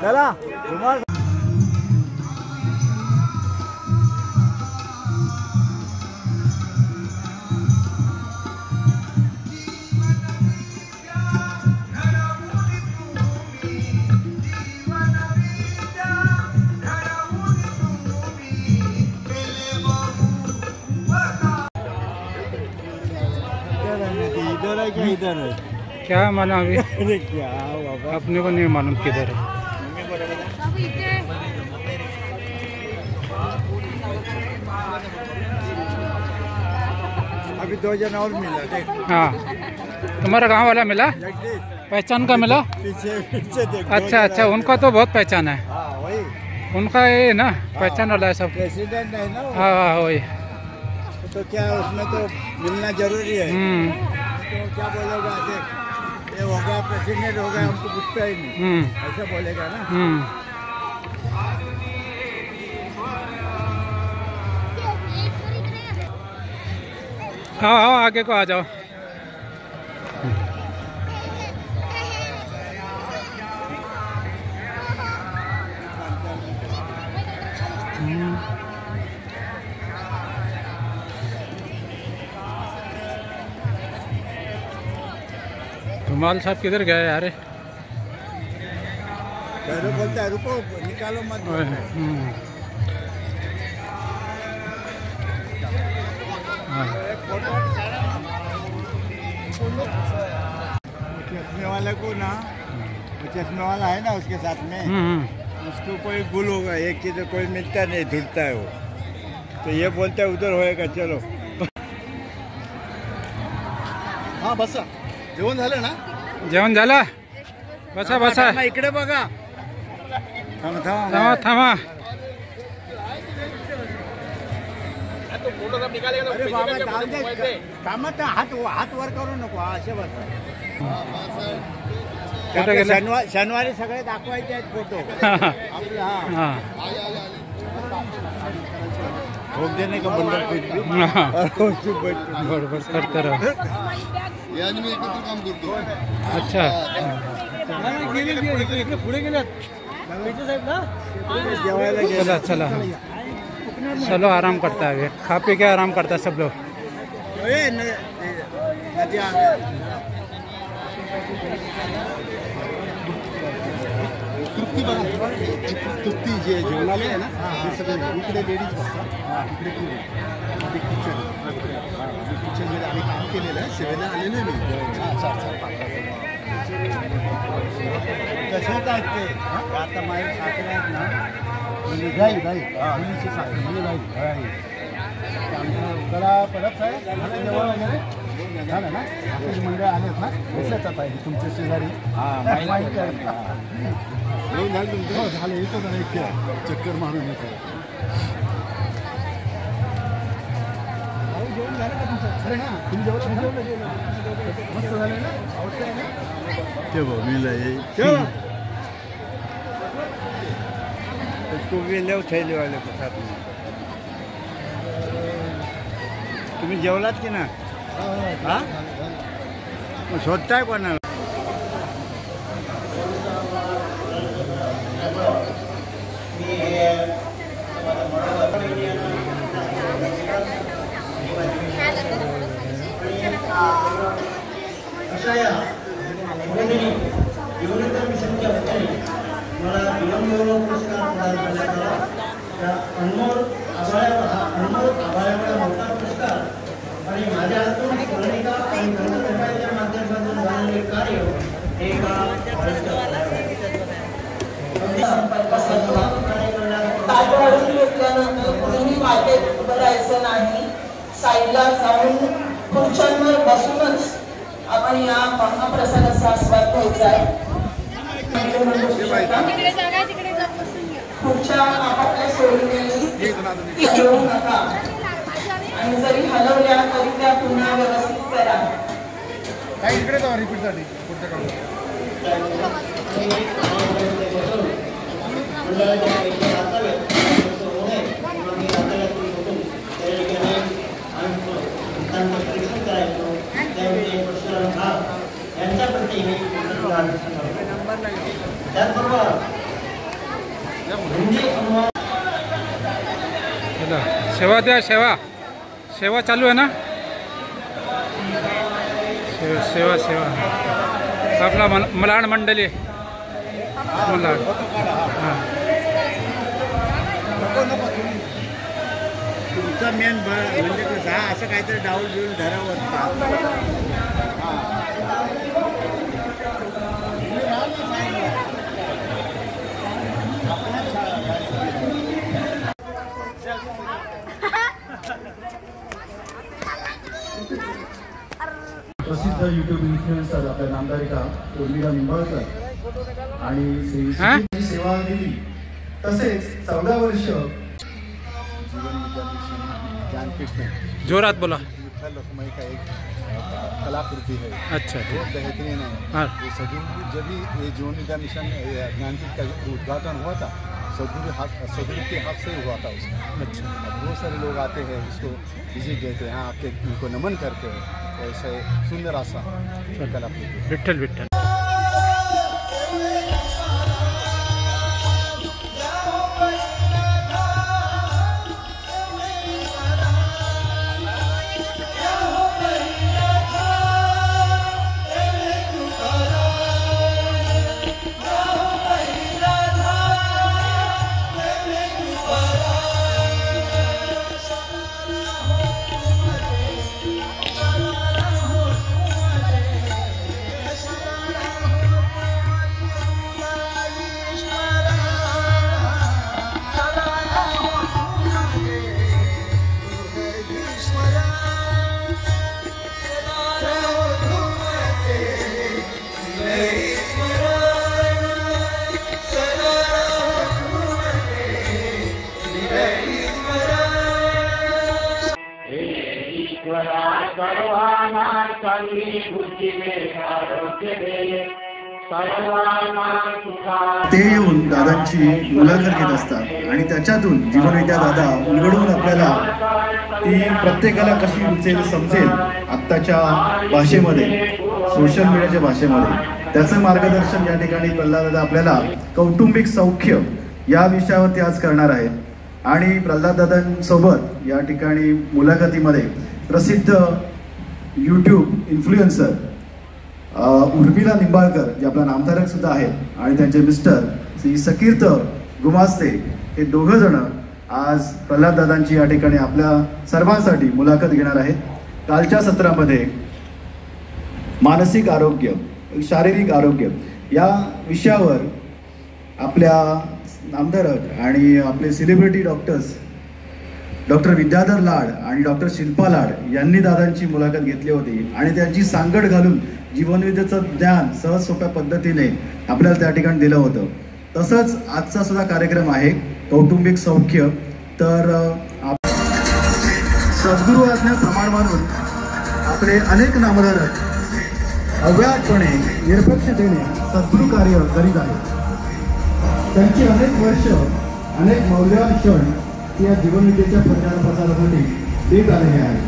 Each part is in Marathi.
चला रुमाल इधर है क्या माना अभी? अरे क्या बाबा अपने को नहीं मालूम किधर है। अभी 2 जना और मिला देख। हाँ तुम्हारा गांव वाला मिला, पहचान का मिला। पीछे पीछे देख। अच्छा अच्छा, उनका तो बहुत पहचान है। हाँ वही उनका ये ना पहचान वाला है सब। प्रेसिडेंट है ना। हाँ हाँ वही। तो क्या उसमें तो मिलना जरूरी है। तो क्या बोलेगा देख, ये हो गया प्रेसिडेंट हो गया, हमको पूछता ही नहीं, ऐसा बोलेगा ना। हाँ हाँ आगे को आ जाओ। धुमाल साहब किधर गए यार? बोलता है रुको निकालो मत। चश्मे वाले को ना, चश्मे वाला है ना उसके साथ में, उसको कोई गुल होगा, एक चीज कोई मिलता नहीं, ढूंढता है वो। तो ये बोलता है उधर होएगा, चलो। हाँ बस जेवण झालं ना? जेवण झालं? बसा बसा इकडे बघा। थांबा थांबा। अरे बाबा हात वर करू नको, असे बसा। शनिवारी सगळे दाखवायचे आहेत फोटो आपले। हाँ ठोक देने का बंडल बरोबर करते रहो। काम करतो। अच्छा पुढे गेल्यात चला चला चलो, आराम करता है, खा पी के आराम करता है सब लोग। तृप्ती जे जेवणाला आहे ना, हे सगळे इकडे लेडीज बसतात, इकडे किचनमध्ये आम्ही काम केलेलं आहे, सेवेला आलेलो आहे मी। अच्छा कसे काय ते आता माझे सासरे आहेत ना, म्हणजे गाई मुलीची सासरे म्हणजे गाई त्याला परत आहे जेवण वगैरे झालं ना, आपली मंडळ आलेत ना, बसल्याचा पाहिजे तुमच्या शेजारी। झालं येतो ना, एक चक्कर मारून येतो। जेवण झालं का तुमचं? खरं ना, तुम्ही जेवण मस्त झालं ना, आवडतंय ना ते मिला उसको भी ले थैली वाले को साथ में। तुम्ही जेवलात की ना? हाँ शोधताय कोणाला? अशा या युवनेतर मिशनच्या वतीने मला विनम्र पुरस्कार प्रदान करण्यात आला। त्या अनमोल आभाळ्यामुळे मोठा पुरस्कार आणि माझ्या हातून स्मरणिका आणि ग्रंथसंग्रहाच्या माध्यमातून झालेले कार्य हे कुणीही वाटेत उभं राहायचं नाही, साईडला जाऊन खुर्च्यांवर बसूनच आपण या महाप्रसादाचा आस्वाद घ्यायचा आहे। खुर्च्या आपापल्या सोयीने हलवू नका, आणि जरी हलवल्या तरी त्या पुन्हा व्यवस्थित करा। इकडे जाऊ रिपीट साठी पुढच्या काढून पुस्तकांचं परीक्षण करायचो त्यावेळी परशुराम भाग यांच्याप्रती मी त्याचबरोबर हिंदी अनुवाद सेवा द्या, सेवा चालू आहे ना? सेवा आपला मलाड मंडळी मलाड. हां तुमचा मेन म्हणजे कसं असं काहीतरी डाऊल बिऊल धरावं. प्रसिद्ध यूट्यूब इन्फ्लुएन्सर आपल्या नामदारिका उर्मिला निंबाळकर आणि श्री सेवा दिली. तसेच 14 वर्ष जीवन विद्या मिशन ज्ञानपीठ में जोरात बोला. विठ्ठल रखुमाई का एक कलाकृति है. अच्छा, बहुत बेहतरीन है. हाँ. ये सदगुरु जब भी ये जीवन विद्या मिशन ज्ञानपीठ का उद्घाटन हुआ था सदगुरु के हाथ से हुआ था उसमें. अच्छा. अब बहुत सारे लोग आते हैं इसको विजिट देते हैं, आके उनको नमन करते हैं. ऐसे सुंदर आसा कलाकृति. विठ्ठल विठ्ठल. ते येऊन दादांची मुलाखत घेत असतात आणि त्याच्यातून जीवनविद्या दादा उलगडून आपल्याला ती प्रत्येकाला कशी रुचेल समजेल आत्ताच्या भाषेमध्ये, सोशल मीडियाच्या भाषेमध्ये त्याचं मार्गदर्शन या ठिकाणी प्रल्हाद दादा आपल्याला कौटुंबिक सौख्य या विषयावरती आज करणार आहेत. आणि प्रल्हाद दादांसोबत या ठिकाणी मुलाखतीमध्ये प्रसिद्ध यूट्यूब इन्फ्लुएन्सर उर्मिला निंबाळकर जे आपला नामधारक सुद्धा आहेत आणि त्यांचे मिस्टर श्री सकीर्त गुमास्ते हे दोघं जण आज प्रल्हाद दादांची या ठिकाणी आपल्या सर्वांसाठी मुलाखत घेणार आहेत. कालच्या सत्रामध्ये मानसिक आरोग्य, शारीरिक आरोग्य या विषयावर आपल्या नामधारक आणि आपले सेलिब्रिटी डॉक्टर्स डॉक्टर विद्याधर लाड आणि डॉक्टर शिल्पा लाड यांनी दादांची मुलाखत घेतली होती आणि त्यांची सांगड घालून जीवनविद्येचं ज्ञान सहज सोप्या पद्धतीने आपल्याला त्या ठिकाणी दिलं होतं. तसंच आजचा सुद्धा कार्यक्रम आहे कौटुंबिक सौख्य. तर सद्गुरू आज्ञा प्रमाण मानून आपले अनेक नामधारक अव्याहतपणे निरपेक्षतेने सद्गुरू कार्य करीत आहेत. त्यांची अनेक वर्ष अनेक मौल्यवान क्षण या जीवनविद्येच्या प्रचार प्रसारासाठी देत आलेले आहेत.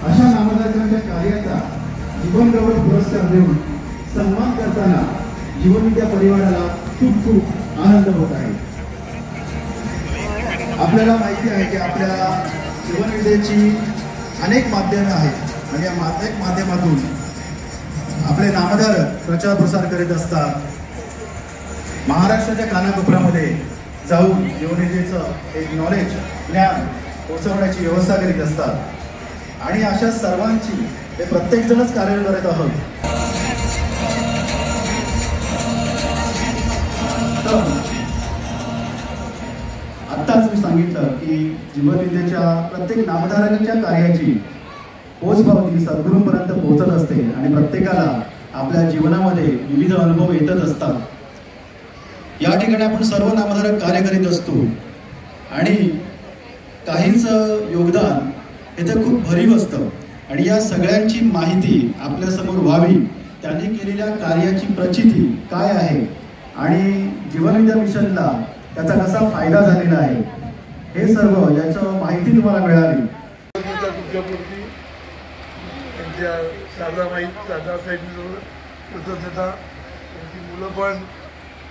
अशा नामधारकांच्या कार्याचा जीवन गौरव पुरस्कार देऊन सन्मान करताना जीवनविद्या परिवाराला खूप खूप आनंद होत आहे. आपल्याला माहिती आहे की आपल्या जीवनविद्येची अनेक माध्यमे आहेत आणि या अनेक माध्यमातून आपले नामधारक प्रचार प्रसार करीत असतात. महाराष्ट्राच्या कानाकोपऱ्यामध्ये जाऊन जीवनविद्येचं एक नॉलेज ज्ञान पोहोचवण्याची व्यवस्था करीत असतात आणि अशा सर्वांची हे प्रत्येक जणच कार्य करत आहोत. आत्ताच मी सांगितलं की जीवनविद्येच्या प्रत्येक नामधारकांच्या कार्याची पोचपावती सद्गुरूंपर्यंत पोहोचत असते आणि प्रत्येकाला आपल्या जीवनामध्ये विविध अनुभव येतच असतात. या ठिकाणी आपण सर्व नामधारक कार्य करीत असतो आणि काहींचं योगदान हे तर खूप भरीव असतं आणि या सगळ्यांची माहिती आपल्यासमोर व्हावी, त्यांनी केलेल्या कार्याची प्रचिती काय आहे आणि जीवनविद्या मिशनला त्याचा कसा फायदा झालेला आहे हे सर्व याचं माहिती तुम्हाला मिळाली. आमच्या शारदा साहेबांजवळ कृतज्ञता. त्यांची मुलं पण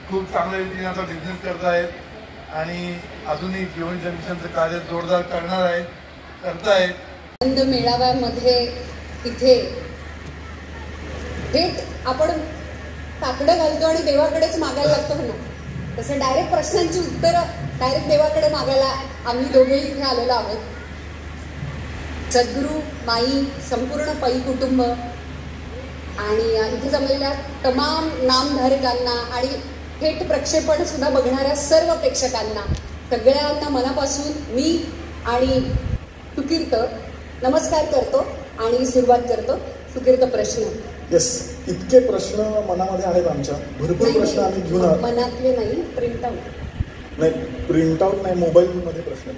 खूप चांगल्या रीतीने आता बिझनेस करत आहेत आणि अजूनही जीवनच्या मिशनचं कार्य जोरदार करतायत. आनंद मेळाव्यामध्ये इथे थेट आपण टाकडं घालतो आणि देवाकडेच मागायला लागतो ना, तसं डायरेक्ट प्रश्नांची उत्तरं डायरेक्ट देवाकडे मागायला आम्ही दोघेही इथे आलेलो आहोत. सद्गुरू, माई, संपूर्ण पै कुटुंब आणि इथे जमलेल्या तमाम नामधारकांना आणि थेट प्रक्षेपण सुद्धा बघणाऱ्या सर्व प्रेक्षकांना सगळ्यांना मनापासून मी आणि सुकीर्त नमस्कार करतो आणि सुरुवात करतो. सुकीर्त, प्रश्न. येस, इतके प्रश्न मनामध्ये आहेत आमच्या, भरपूर प्रश्न आम्ही घेऊन आहोत. मनातले नाही, प्रिंटआउट नाही, प्रिंटआउट नाही, मोबाईलमध्ये प्रश्न.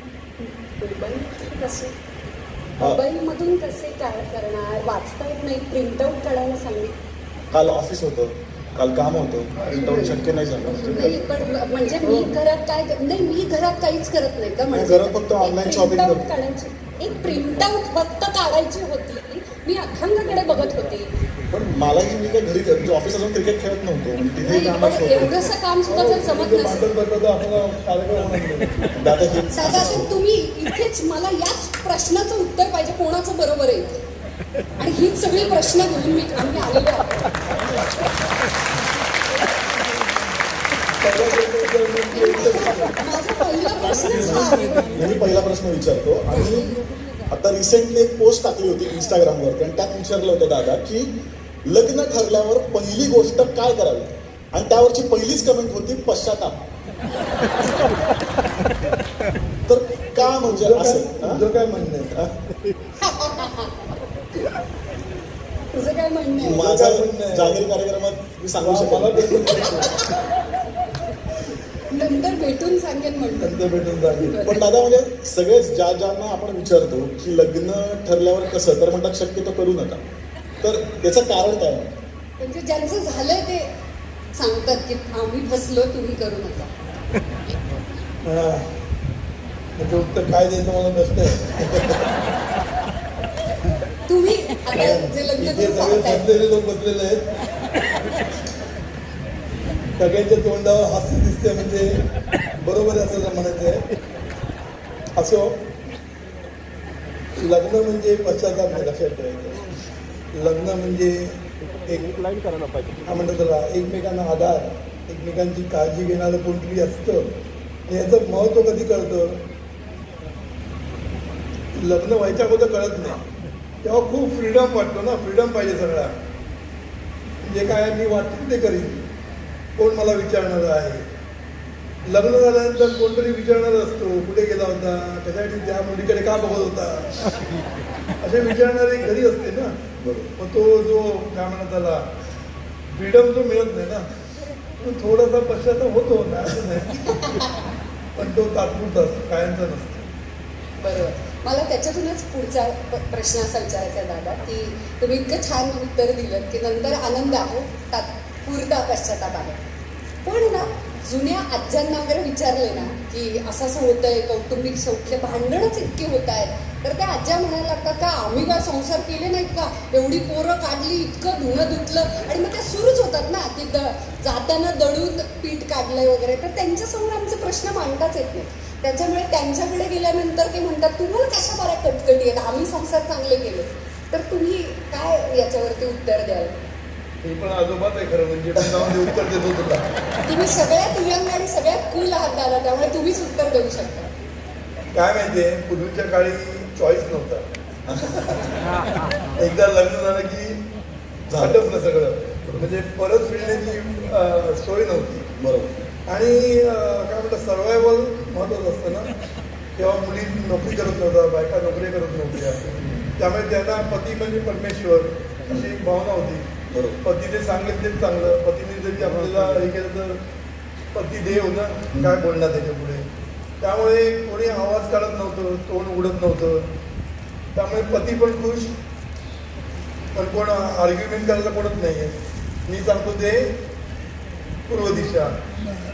मोबाईलमधून कसे काय करणार? वाचता येत नाही, प्रिंटआउट काढायला सांगितलं. काल ऑफिस होतं, काल काम होतं, प्रिंटआउट शक्य नाही झालं. नाही, पण म्हणजे मी घरात काय नाही, मी घरात काहीच करत नाही का? म्हणजे घरात फक्त ऑनलाईन शॉपिंग काढायची, एक प्रिंटआउट फक्त काढायची होती. मी अथांगाकडे बघत होती. पण मला मी काय घरी म्हणजे ऑफिस अजून क्रिकेट खेळत नव्हतो, तिथे एवढंसं काम सुद्धा जर जमत नसेल दादा, तर तुम्ही इथेच मला याच प्रश्नाचं उत्तर पाहिजे, कोणाचं बरोबर आहे, आणि हीच सगळी प्रश्न घेऊन आम्ही आलेलो आहोत. माझा पहिला प्रश्नच हा आहे. मी पहिला प्रश्न विचारतो. आणि आता रिसेंटली एक पोस्ट टाकली होती इंस्टाग्रामवरती आणि त्यात विचारलं होतं दादा की लग्न ठरल्यावर पहिली गोष्ट काय करावी, आणि त्यावरची पहिलीच कमेंट होती पश्चाताप. तर का म्हणजे असं तुझं काय म्हणणं आहे? तुझं काय म्हणणं आहे? माझा जाहीर कार्यक्रमात मी सांगू शकतो, नंतर भेटून सांगेन म्हणतो. पण दादा म्हणजे सगळेच ज्यांना आपण विचारतो की लग्न ठरल्यावर कसं, तर म्हणतात शक्यतो करू नका. तर त्याचं कारण काय? म्हणजे ज्यांचं झालंय ते सांगतात की आम्ही फसलो, तुम्ही करू नका. उत्तर काय द्यायचं मला प्रश्न आहे. तुम्ही आता जे लग्न सगळे फसलेले लोक बसलेले आहेत, सगळ्यांच्या तोंडावर हास्य दिसते, म्हणजे बरोबर आहे असं म्हणायचं आहे. असो, लग्न म्हणजे पश्चाताप नाही, लक्षात ठेवायचं. लग्न म्हणजे एक काय म्हणतात त्याला, एकमेकांना आधार, एकमेकांची काळजी घेणारं कोणतरी असतं. याचं महत्व कधी कळतं? लग्न व्हायच्या अगोदर कळत नाही, तेव्हा खूप फ्रीडम वाटतो ना, फ्रीडम पाहिजे सगळा. म्हणजे काय, मी वाटतं ते करीन, कोण मला विचारणार आहे. लग्न झाल्यानंतर कोणतरी विचारणार असतो, कुठे गेला होता, त्याच्यासाठी त्या मुलीकडे का बघत होता, असे विचारणारे घरी असते ना. मग तो जो काय म्हणतात त्याला फ्रीडम जो मिळत नाही ना, तो थोडासा पश्चाताप होतो ना, असं नाही, पण तो तात्पुरता असतो, कायमचा नसतो. बरोबर. मला त्याच्यातूनच पुढचा प्रश्न असा विचारायचा दादा, की तुम्ही इतकं छान उत्तर दिलं की नंतर आनंद आहे, तात्पुरता पश्चाताप आहे. पण ना, जुन्या आज्यांना वगैरे विचारले ना की असं असं होतंय, कौटुंबिक सौख्य, भांडणच इतके होत आहेत, तर त्या आज्या म्हणायला लागतात का आम्ही काय संसार केले नाहीत का, एवढी पोरं काढली, इतकं धुणं धुतलं, आणि मग त्या सुरूच होतात ना की जाताना दळून पीठ काढलंय वगैरे. तर त्यांच्यासमोर आमचे प्रश्न मांडताच येत नाही. त्याच्यामुळे त्यांच्याकडे गेल्यानंतर ते म्हणतात तुम्हाला कशा बऱ्या कटकटी आहेत, आम्ही संसार चांगले केले. तर तुम्ही काय याच्यावरती उत्तर द्याल? हे पण आजोबाच आहे खरं म्हणजे, उत्तर देतो तुला. तुम्ही सगळ्यात यंग आणि सगळ्यात कूल आहात दादा, त्यामुळे तुम्हीच उत्तर देऊ शकता. काय माहितीये, पूर्वीच्या काळी चॉईस नव्हता. एकदा लग्न झालं की झालंच ना सगळं, म्हणजे परत फिरण्याची सोय नव्हती. बरोबर. आणि काय म्हणतात, सर्वायवल महत्वाचं असतं ना. तेव्हा मुली नोकरी करत नव्हत्या, बायका नोकरी करत नव्हत्या, त्यामुळे त्यांना पती म्हणजे परमेश्वर अशी एक भावना होती. पतीने सांगितले चांगलं, पतीने जरी आपल्याला हे केलं तर पती देव ना, काय बोलणार त्याच्या पुढे. त्यामुळे कोणी आवाज काढत नव्हतं, तोंड उघडत नव्हतं. त्यामुळे पती पण खुश, पण कोण आर्ग्युमेंट करायला पडत नाही आहे. मी सांगतो ते पूर्व दिशा.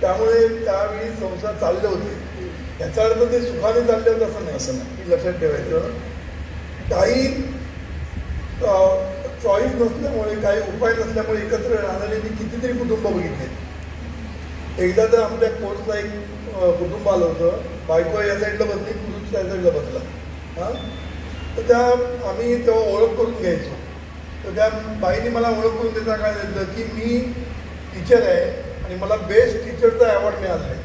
त्यामुळे त्यावेळी संसार चालले होते. याचा अर्थ ते सुखाने चालले होते असं नाही, लक्षात ठेवायचं. काही नसल्यामुळे, काही उपाय नसल्यामुळे एकत्र राहणारे मी कितीतरी कुटुंब बघितले. एकदा तर आमच्या कोर्सला एक कुटुंब आलं होतं, बायको या साईडला बसली, पुरुष त्या साईडला बसला. हां, तर त्या आम्ही तेव्हा ओळख करून घ्यायचो. तर त्या बाईने मला ओळख करून देता काय दिलं की मी टीचर आहे आणि मला बेस्ट टीचरचा अवॉर्ड मिळाला आहे.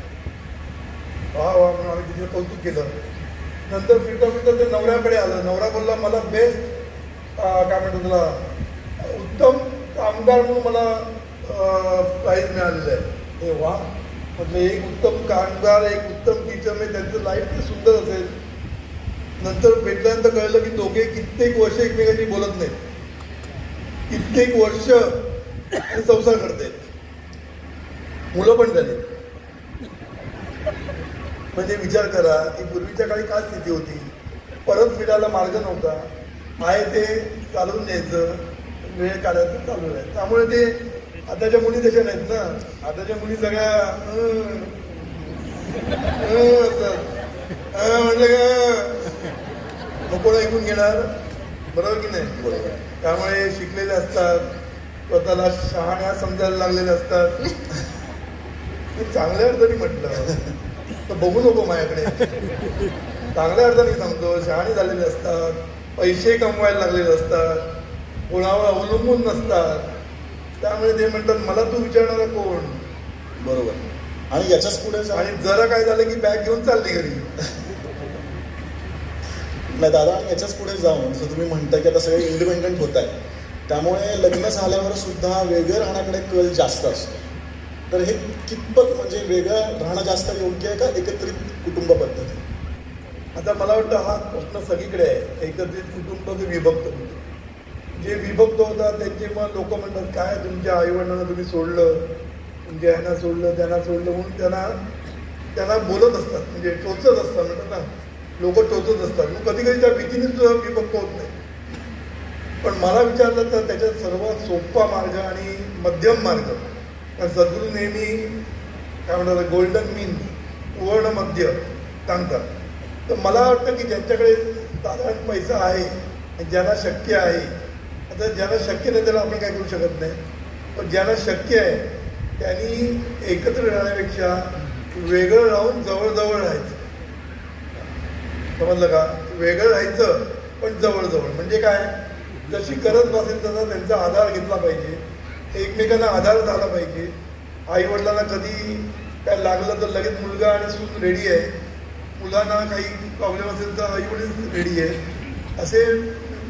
वा वा म्हणून आम्ही तिथे कौतुक केलं. नंतर फिरता फिरता ते नवऱ्याकडे आलं. नवरा बोलला मला बेस्ट काय म्हणतो तुला उत्तम कामगार म्हणून मला प्राईज मिळालेलं आहे. हे वा म्हटलं, एक उत्तम कामगार, एक उत्तम टीचर, म्हणजे त्यांचं लाईफ ते सुंदर असेल. नंतर भेटल्यानंतर कळलं की दोघे कित्येक वर्ष एकमेकांशी बोलत नाहीत, कित्येक वर्ष आणि संसार करतायत, मुलं पण झाली. म्हणजे विचार करा की पूर्वीच्या काळी काय स्थिती होती. परत फिरायला मार्ग नव्हता, आहे ते चालवून न्यायचं, वेळ काढायचं चालू आहे. त्यामुळे ते आताच्या मुली तशा नाहीत ना. आताच्या मुली सगळ्या म्हटलं का कोण ऐकून घेणार, बरोबर की नाही. त्यामुळे शिकलेले असतात, स्वतःला शहाण्या समजायला लागलेले असतात. चांगल्या अर्थाने म्हटलं तर बघू नको माझ्याकडे, चांगल्या अर्थाने सांगतो. शहाणे झालेले असतात, पैसे कमवायला लागलेले असतात, कोणावर अवलंबून नसतात. त्यामुळे ते म्हणतात मला तू विचारणारा कोण. बरोबर. आणि याच्याच पुढे आणि जरा काय झालं की बॅग घेऊन चालली घरी. नाही दादा, आणि याच्याच पुढे जाऊन जसं तुम्ही म्हणताय की आता सगळे इंडिपेंडंट होत आहे, त्यामुळे लग्न झाल्यावर सुद्धा वेगळं राहण्याकडे कल जास्त असतो. तर हे कितपत म्हणजे वेगळं राहणं जास्त योग्य आहे का एकत्रित कुटुंब पद्धती? आता मला वाटतं हा प्रश्न सगळीकडे आहे. एकत्रित कुटुंब की विभक्त कुटुंब. जे विभक्त होतात त्यांचे मग लोक म्हणतात काय तुमच्या आईवडिलांना तुम्ही सोडलं, तुमच्या ह्यांना सोडलं, त्यांना सोडलं म्हणून त्यांना बोलत असतात, म्हणजे टोचत असतात. म्हणतात ना लोक टोचत असतात. मग कधी कधी त्या भीतीने सुद्धा विभक्त होत नाही. पण मला विचारलं तर त्याच्यात सर्वात सोपा मार्ग आणि मध्यम मार्ग, कारण सद्गुरू नेहमी काय म्हणतात गोल्डन मीन, सुवर्ण मध्य सांगतात. तर मला वाटतं की ज्यांच्याकडे साधारण पैसा आहे, ज्यांना शक्य आहे, आता ज्यांना शक्य नाही त्याला आपण काय करू शकत नाही, पण ज्यांना शक्य आहे त्यांनी एकत्र राहण्यापेक्षा वेगळं राहून जवळजवळ राहायचं. समजलं का? वेगळं राहायचं पण जवळजवळ. म्हणजे काय, जशी गरज नसेल तसा त्यांचा आधार घेतला पाहिजे, एकमेकांना आधार झाला पाहिजे. आईवडिलांना कधी काय लागलं तर लगेच मुलगा आणि सून रेडी आहे, मुलांना काही प्रॉब्लेम असेल तर आईवडील रेडी आहे. असे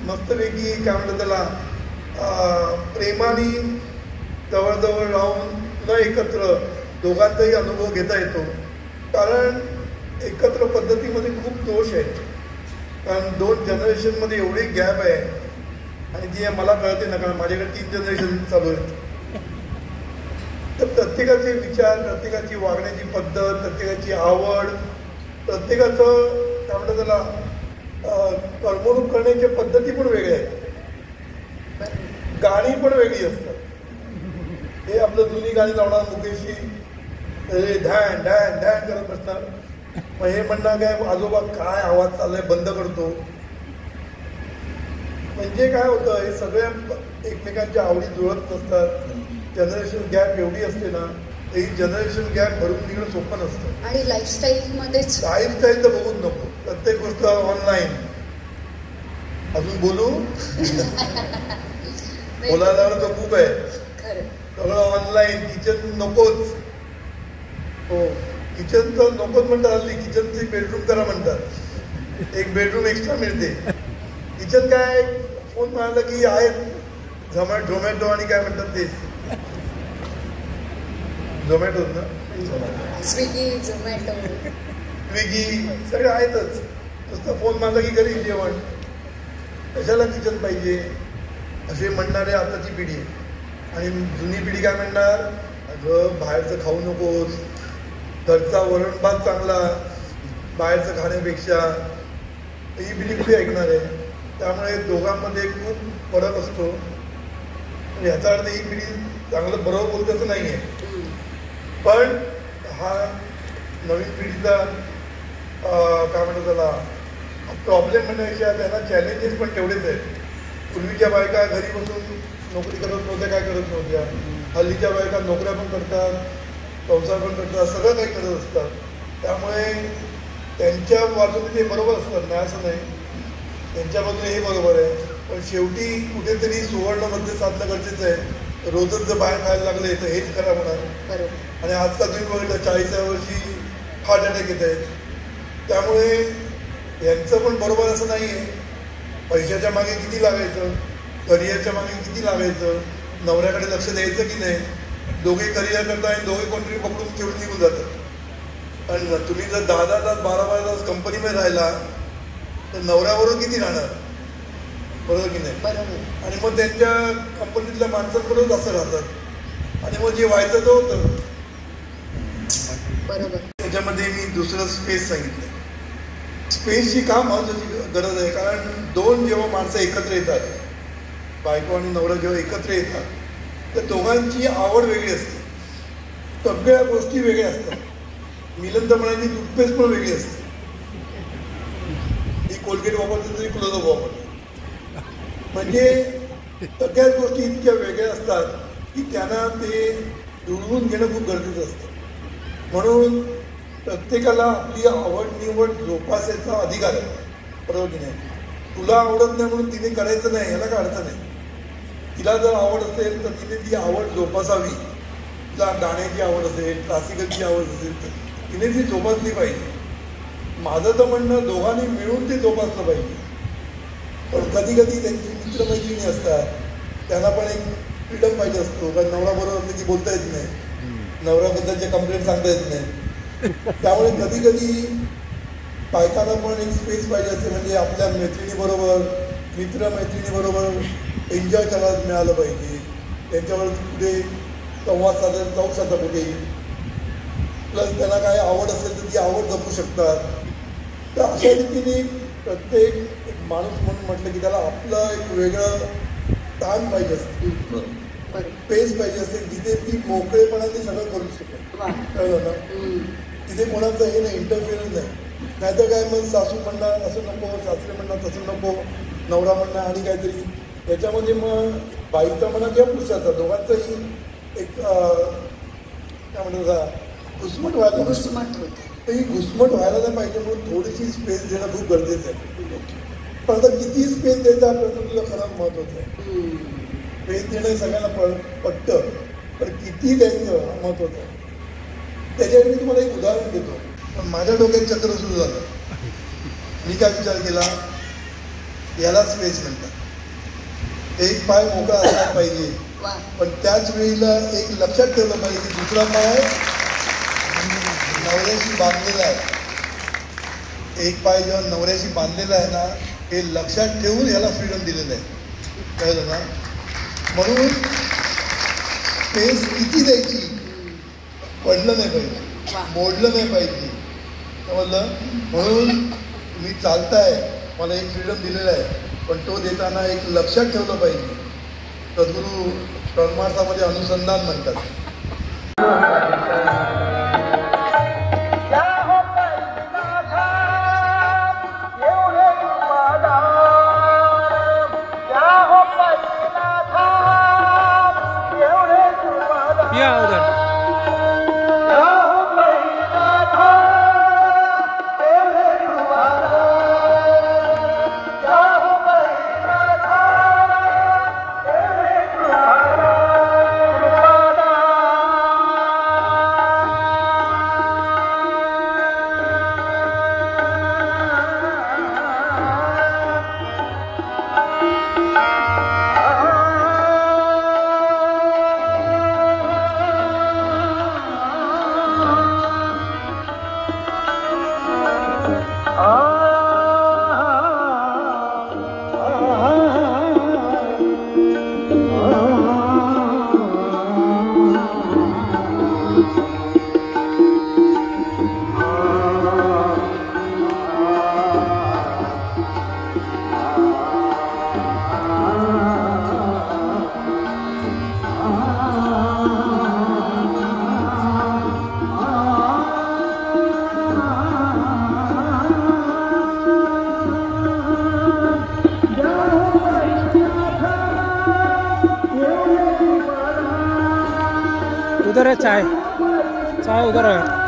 मस्तपैकी काय म्हणतात त्याला प्रेमाने जवळजवळ राहून पुन्हा एकत्र दोघांचाही अनुभव घेता येतो. कारण एकत्र पद्धतीमध्ये खूप दोष आहेत. कारण 2 जनरेशनमध्ये एवढी गॅप आहे आणि जी मला कळते ना, कारण माझ्याकडे 3 जनरेशन चालू आहेत. तर प्रत्येकाचे विचार, प्रत्येकाची वागण्याची पद्धत, प्रत्येकाची आवड, प्रत्येकाचं काय म्हणतात त्याला करमणूक करण्याच्या पद्धती पण वेगळ्या आहेत. गाणी पण वेगळी असतात. हे आपलं जुनी गाणी लावणार मुकेशची ढॅन ढॅन ढॅन करत बसणार. मग हे म्हणणार काय आजोबा काय आवाज चाललाय बंद करतो. म्हणजे काय होतं, हे सगळ्या एकमेकांच्या आवडी जुळत नसतात. जनरेशन गॅप एवढी असते ना, ही जनरेशन गॅप भरून निघणं सोपं नसतं. आणि लाईफस्टाईलमध्येच लाईफस्टाईल तर बघूच नको, प्रत्येक गोष्ट ऑनलाईन. अजून बोलू बोलायला तर खूप आहे, सगळं ऑनलाईन. किचन नकोच. हो, किचन तर नकोच म्हणतात. हल्ली किचनची बेडरूम करा म्हणतात, एक बेडरूम एक्स्ट्रा मिळते. किचन काय फोन मिळालं की आहेत झोमॅटो आणि काय म्हणतात ते झोमॅटो ना, स्विगी झोमॅटो स्विगी सगळे आहेतच. नुसतं फोन मारला की घरी जेवण. कशाला किचन पाहिजे असे म्हणणारे आताची पिढी आहे. आणि जुनी पिढी काय म्हणणार, अगं बाहेरचं खाऊ नकोस, घरचा वरण भात चांगला बाहेरचं खाण्यापेक्षा. ही पिढी कुठे ऐकणार आहे. त्यामुळे दोघांमध्ये खूप फरक असतो. याचा अर्थ ही पिढी चांगलं बरोबर बोलतच नाही आहे. पण हा नवीन पिढीचा काय म्हणतो त्याला प्रॉब्लेम म्हणण्यापेक्षा त्यांना चॅलेंजेस पण तेवढेच आहेत. पूर्वीच्या बायका घरी बसून नोकरी करत नव्हत्या, काय करत नव्हत्या. हल्लीच्या बायका नोकऱ्या पण करतात, संसार पण करतात, सगळं काही करत असतात. त्यामुळे त्यांच्या बाजूने ते बरोबर असतात, नाही असं नाही, त्यांच्या बाजूने हे बरोबर आहे. पण शेवटी कुठेतरी सुवर्ण मध्ये साधणं गरजेचं आहे. रोजच जर बाहेर खायला लागले तर हेच खरं म्हणा. आणि आजकाल तुम्ही बघितलं 40व्या वर्षी हार्ट अटॅक येत आहेत. त्यामुळे यांचं पण बरोबर असं नाही आहे. पैशाच्या मागे किती लागायचं, करिअरच्या मागे किती लागायचं, नवऱ्याकडे लक्ष द्यायचं की नाही. दोघे करिअर करतात आणि दोघे कोणतरी पकडून ठेवून निघून जातात. आणि तुम्ही जर 10-10 तास 12-12 तास कंपनीमध्ये राहिला तर नवऱ्याबरोबर किती राहणार, बरोबर की नाही. आणि मग त्यांच्या कंपनीतल्या माणसांबरोबर असं राहतात आणि मग जे व्हायचं ते होतं. बरोबर. त्याच्यामध्ये मी दुसरं स्पेस सांगितलं. स्पेसची का महत्वाची गरज आहे, कारण दोन जेव्हा माणसं एकत्र येतात, बायको आणि नवरा जेव्हा एकत्र येतात तर दोघांची आवड वेगळी असते, सगळ्या गोष्टी वेगळ्या असतात. मिलन तर म्हणायची टूथपेस्ट पण वेगळी असते. ही कोलगेट वापरते तरी क्लोजअप वापरते. म्हणजे सगळ्याच गोष्टी इतक्या वेगळ्या असतात की त्यांना ते जुळवून घेणं खूप गरजेचं असतं. म्हणून प्रत्येकाला आपली आवड निवड जोपासायचा अधिकार आहे, बरोबर की नाही. तुला आवडत नाही म्हणून तिने करायचं नाही, याला काय अडचण आहे. तिला जर आवड असेल तर तिने ती आवड जोपासावी. तिला गाण्याची आवड असेल, क्लासिकलची आवड असेल तर तिने ती जोपासली पाहिजे. माझं तर म्हणणं दोघांनी मिळून ते जोपासलं पाहिजे. पण कधी कधी त्यांची मित्रमैत्रिणी असतात, त्यांना पण एक फ्रीडम पाहिजे असतो. कारण नवराबरोबर असले की बोलता येत नाही, नवऱ्याबद्दलचे कंप्लेंट सांगता येत नाही. त्यामुळे कधी कधी बायकांना पण एक स्पेस पाहिजे असते. म्हणजे आपल्या मैत्रिणीबरोबर, मित्रमैत्रिणीबरोबर एन्जॉय करायला मिळालं पाहिजे. त्यांच्यावर कुठे संवाद साधत जाऊ शकता कुठेही. प्लस त्यांना काय आवड असेल तर ती आवड जपू शकतात. तर अशा रीतीने प्रत्येक एक माणूस म्हणून म्हटलं की त्याला आपलं एक वेगळं स्थान पाहिजे असते, स्पेस पाहिजे असते, जिथे ती मोकळेपणाने सगळं करू शकेल. कळलं ना. तिथे कोणाचं हे नाही, इंटरफिअरन्स नाही. नाहीतर काय मग सासू म्हणणार असं नको, सासरे म्हणणार तसं नको, नवरा म्हणणार आणि काहीतरी. त्याच्यामध्ये मग बाईचा म्हणा किंवा पुरुषाचा दोघांचाही एक काय म्हणतात घुसमट व्हायला, तर ही घुसमट व्हायला नाही पाहिजे. म्हणून थोडीशी स्पेस देणं खूप गरजेचं आहे. पण आता किती स्पेस द्यायचा आपल्याला तुला खरंच महत्त्वाचं आहे. स्पेस देणं सगळ्यांना पटतं, पण किती द्यायचं महत्त्वाचं आहे. त्याच्यावर मी तुम्हाला एक उदाहरण देतो. पण माझ्या डोक्यात चक्र सुरू झालं. मी काय विचार केला, याला स्पेस म्हणतात. एक पाय मोकळा असला पाहिजे, पण त्याच वेळेला एक लक्षात ठेवलं पाहिजे की दुसरा पाय नवऱ्याशी बांधलेला आहे. एक पाय जेव्हा नवऱ्याशी बांधलेला आहे ना, हे लक्षात ठेवून याला फ्रीडम दिलेलं आहे. कळलं ना. म्हणून स्पेस किती द्यायची, पडलं नाही पाहिजे, मोडलं नाही पाहिजे, समजलं. म्हणून तुम्ही चालताय, मला एक फ्रीडम दिलेला आहे, पण तो देताना एक लक्षात ठेवलं पाहिजे. सद्गुरू परमार्थामध्ये अनुसंधान म्हणतात. या उधर उधर है चाय, चाय उधर है।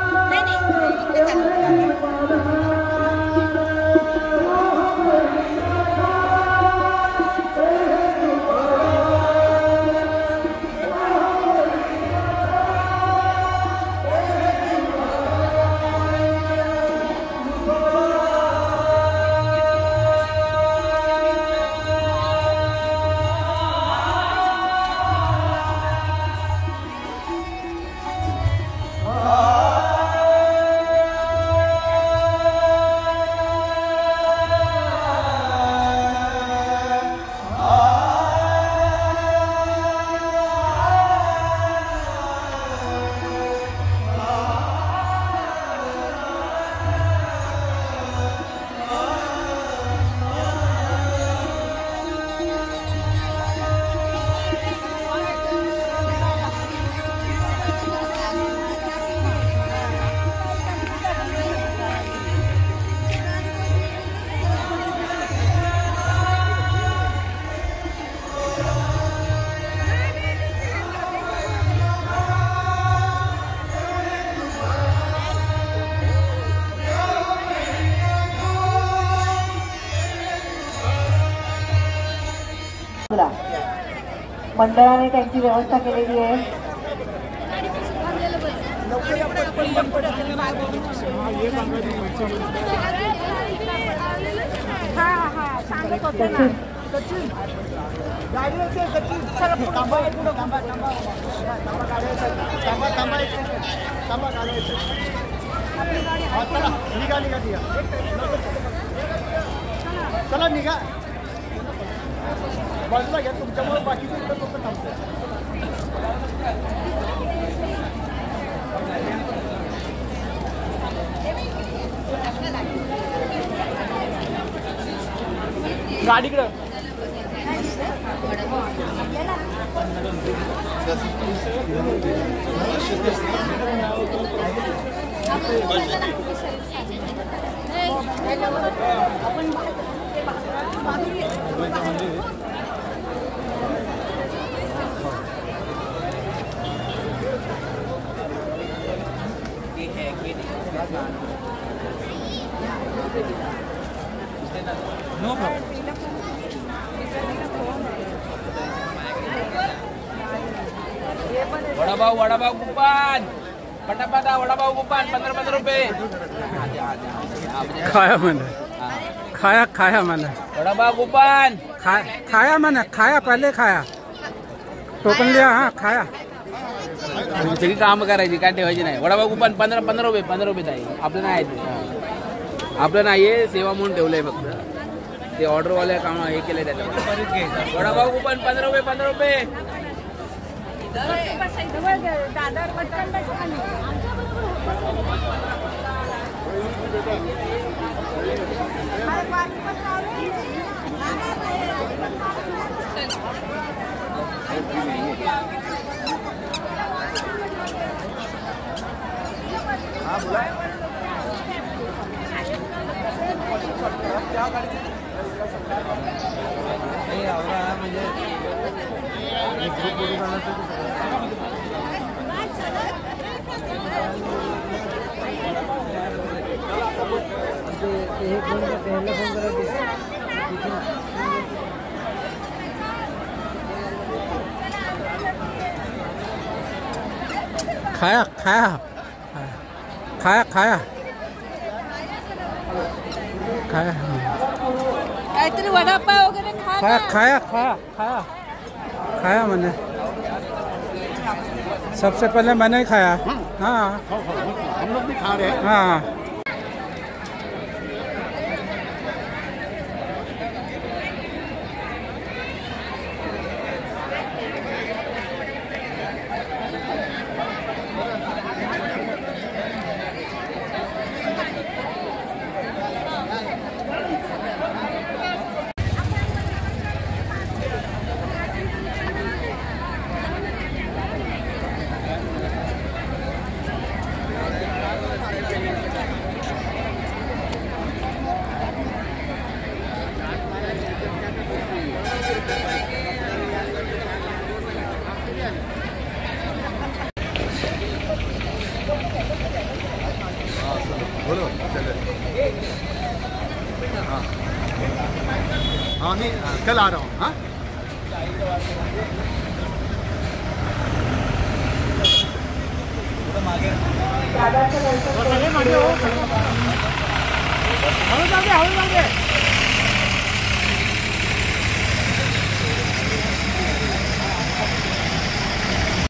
मंडळाने त्यांची व्यवस्था केलेली आहे. चला निघा बाजूला घ्या तुमच्यामुळे बाकीचे इकडे लोक थांबतात. गाडीकडं नो प्रॉब्लम. वडापाव कुपन पटापटा वडापाव कुपन 15 रुपये. खाया मैंने, खाया मैंने वडापाव कुपन खाया मैंने, खाया पहले खाया, टोकन लिया. हाँ खाया. सगळी काम करायची काय ठेवायची नाही. वडापाव कुपन 15 रुपये ताई. आपलं नाही आहे, आपलं नाही आहे, सेवा म्हणून ठेवलंय फक्त. ते ऑर्डरवाल्या काम हे केलंय त्याच्यात. वडापाव कुपन 15 रुपये. खाया काहीतरी वडापाव वगैरे खाया मैंने. सबसे पहले मैंने ही खाया. हाँ हम लोग भी खा रहे हैं. हाँ हाँ हाँ नहीं कल आ रहा हूँ हाँ दादाचं दर्शन